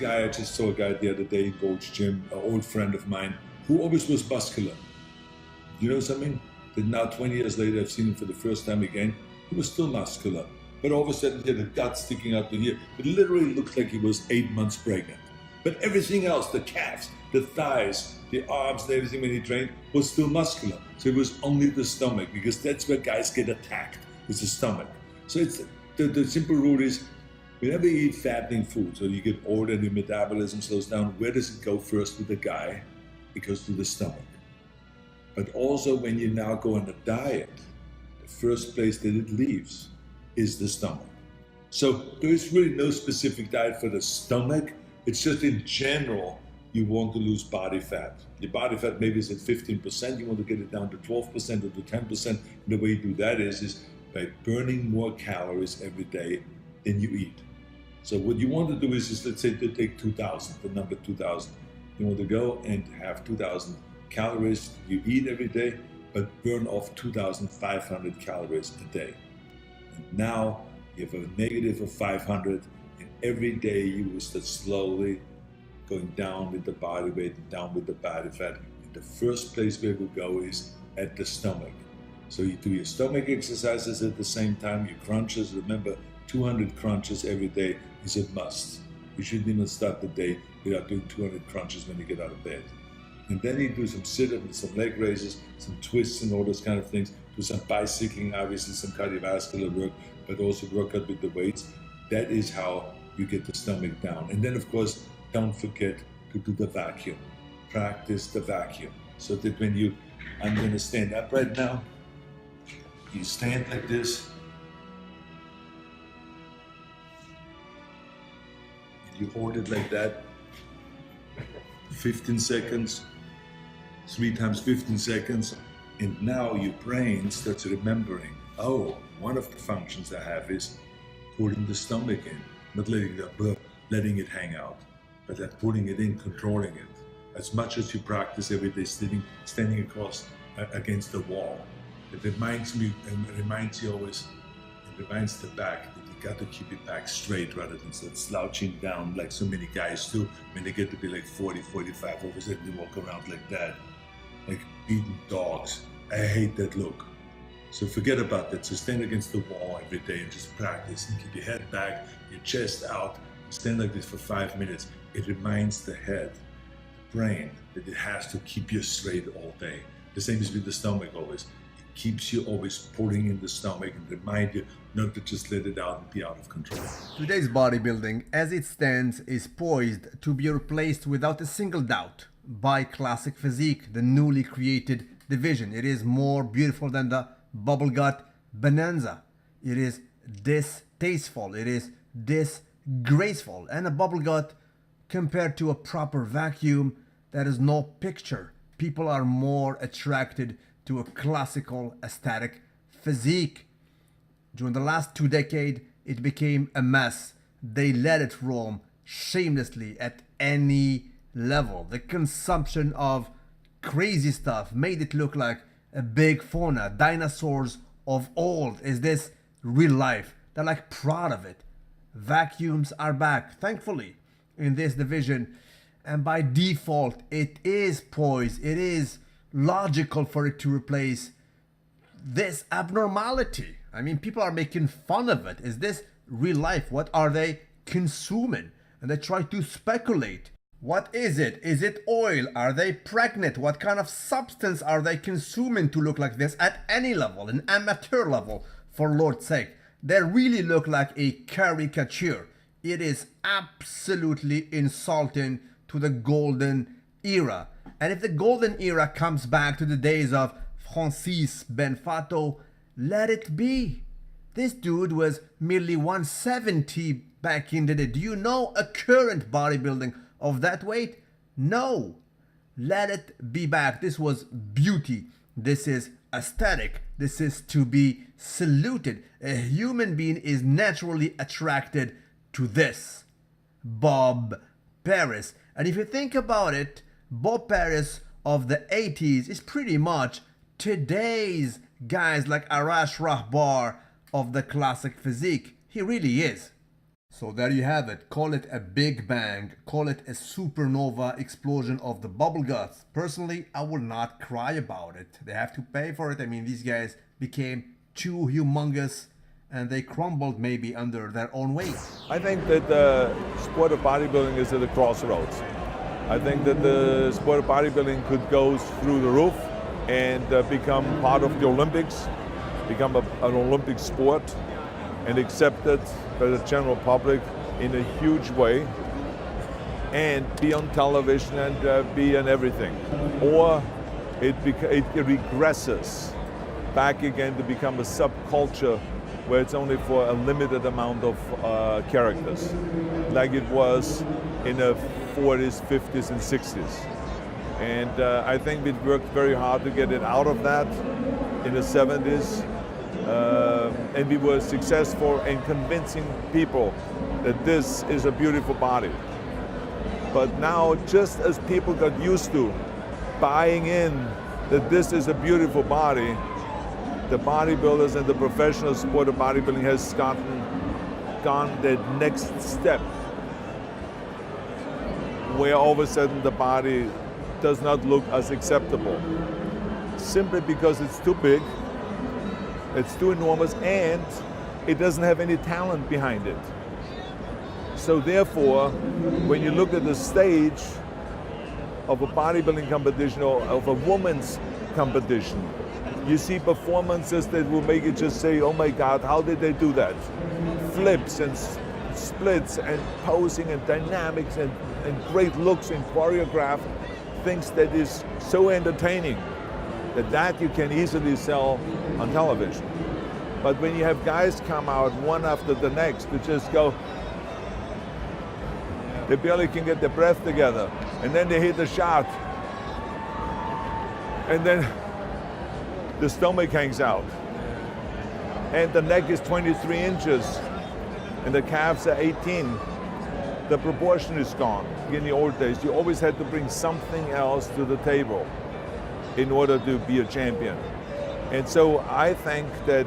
I just saw a guy the other day in Gold's Gym, an old friend of mine, who always was muscular. You know something? That now 20 years later, I've seen him for the first time again. He was still muscular, but all of a sudden he had a gut sticking out to here. It literally looked like he was 8 months pregnant. But everything else, the calves, the thighs, the arms and everything when he trained was still muscular. So it was only the stomach, because that's where guys get attacked, is the stomach. So it's the simple rule is, whenever you eat fattening food, so you get older and your metabolism slows down, where does it go first with the guy? It goes to the stomach. But also when you now go on a diet, the first place that it leaves is the stomach. So there is really no specific diet for the stomach. It's just in general, you want to lose body fat. Your body fat maybe is at 15%, you want to get it down to 12% or to 10%. And the way you do that is by burning more calories every day than you eat. So what you want to do is let's say to take 2,000, the number 2,000. You want to go and have 2,000 calories you eat every day, but burn off 2,500 calories a day. And now you have a negative of 500, and every day you will start slowly going down with the body weight and down with the body fat. And the first place where we go is at the stomach. So you do your stomach exercises at the same time, your crunches. Remember, 200 crunches every day is a must. You shouldn't even start the day without doing 200 crunches when you get out of bed. And then you do some sit-ups and some leg raises, some twists and all those kind of things. Do some bicycling, obviously some cardiovascular work, but also work out with the weights. That is how you get the stomach down. And then of course, don't forget to do the vacuum. Practice the vacuum. So that when you, I'm gonna stand up right now. You stand like this. And you hold it like that. 15 seconds, 3 times 15 seconds, and now your brain starts remembering, oh, one of the functions I have is pulling the stomach in, not letting it hang out, but like pulling it in, controlling it. As much as you practice every day standing across against the wall. It reminds me, and reminds you always, it reminds the back that you got to keep your back straight rather than start slouching down like so many guys do when they get to be like 40, 45, all of a sudden they walk around like that, like beaten dogs. I hate that look. So forget about that. So stand against the wall every day and just practice and keep your head back, your chest out. Stand like this for 5 minutes. It reminds the head, the brain, that it has to keep you straight all day. The same is with the stomach always. Keeps you always pulling in the stomach and remind you not to just let it out and be out of control. Today's bodybuilding, as it stands, is poised to be replaced without a single doubt by Classic Physique, the newly created division. It is more beautiful than the bubble gut bonanza. It is distasteful. It is disgraceful. And a bubble gut compared to a proper vacuum, that is no picture. People are more attracted to a classical aesthetic physique. During the last 2 decades, it became a mess. They let it roam shamelessly at any level. The consumption of crazy stuff made it look like a big fauna, dinosaurs of old. Is this real life? They're like proud of it. Vacuums are back, thankfully, in this division. And by default, it is poised. It is logical for it to replace this abnormality. I mean, people are making fun of it. Is this real life? What are they consuming? And they try to speculate. What is it? Is it oil? Are they pregnant? What kind of substance are they consuming to look like this at any level, an amateur level, for Lord's sake? They really look like a caricature. It is absolutely insulting to the golden era. And if the golden era comes back to the days of Francis Benfato, let it be. This dude was merely 170 back in the day. Do you know a current bodybuilding of that weight? No. Let it be back. This was beauty. This is aesthetic. This is to be saluted. A human being is naturally attracted to this. Bob Paris. And if you think about it, Bob Paris of the 80s is pretty much today's guys like Arash Rahbar of the Classic Physique. He really is. So there you have it. Call it a big bang. Call it a supernova explosion of the bubble guts. Personally, I will not cry about it. They have to pay for it. I mean, these guys became too humongous and they crumbled maybe under their own weight. I think that the sport of bodybuilding is at a crossroads. I think that the sport of bodybuilding could go through the roof and become part of the Olympics, become an Olympic sport, and accepted by the general public in a huge way, and be on television and be on everything. Or it regresses back again to become a subculture where it's only for a limited amount of characters, like it was in the 40s, 50s, and 60s. And I think we worked very hard to get it out of that in the 70s. And we were successful in convincing people that this is a beautiful body. But now, just as people got used to buying in that this is a beautiful body, the bodybuilders and the professional sport of bodybuilding has gone that next step, where all of a sudden the body does not look as acceptable, simply because it's too big, it's too enormous, and it doesn't have any talent behind it. So therefore, when you look at the stage of a bodybuilding competition or of a woman's competition, you see performances that will make you just say, oh my God, how did they do that? Flips and splits and posing and dynamics and great looks and choreographed things that is so entertaining that you can easily sell on television. But when you have guys come out one after the next to just go, they barely can get their breath together, and then they hit the shot, and then the stomach hangs out, and the neck is 23 inches, and the calves are 18. The proportion is gone. In the old days, you always had to bring something else to the table in order to be a champion. And so I think that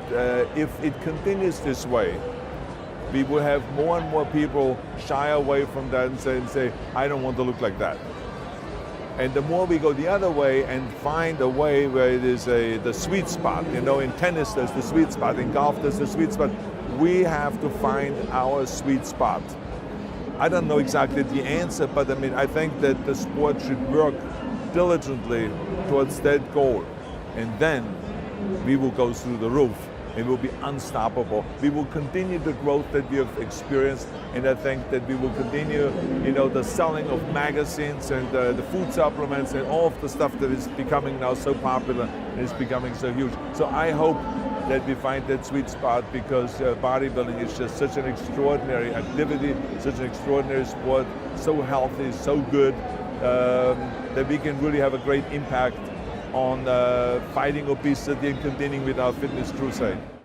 if it continues this way, we will have more and more people shy away from that and say, I don't want to look like that. And the more we go the other way and find a way where it is the sweet spot, you know, in tennis there's the sweet spot, in golf there's the sweet spot, we have to find our sweet spot. I don't know exactly the answer, but I mean, I think that the sport should work diligently towards that goal. And then we will go through the roof. It will be unstoppable. We will continue the growth that we have experienced, and I think that we will continue, you know, the selling of magazines and the food supplements and all of the stuff that is becoming now so popular and is becoming so huge. So I hope that we find that sweet spot, because bodybuilding is just such an extraordinary activity, such an extraordinary sport, so healthy, so good, that we can really have a great impact on fighting obesity and continuing with our fitness crusade.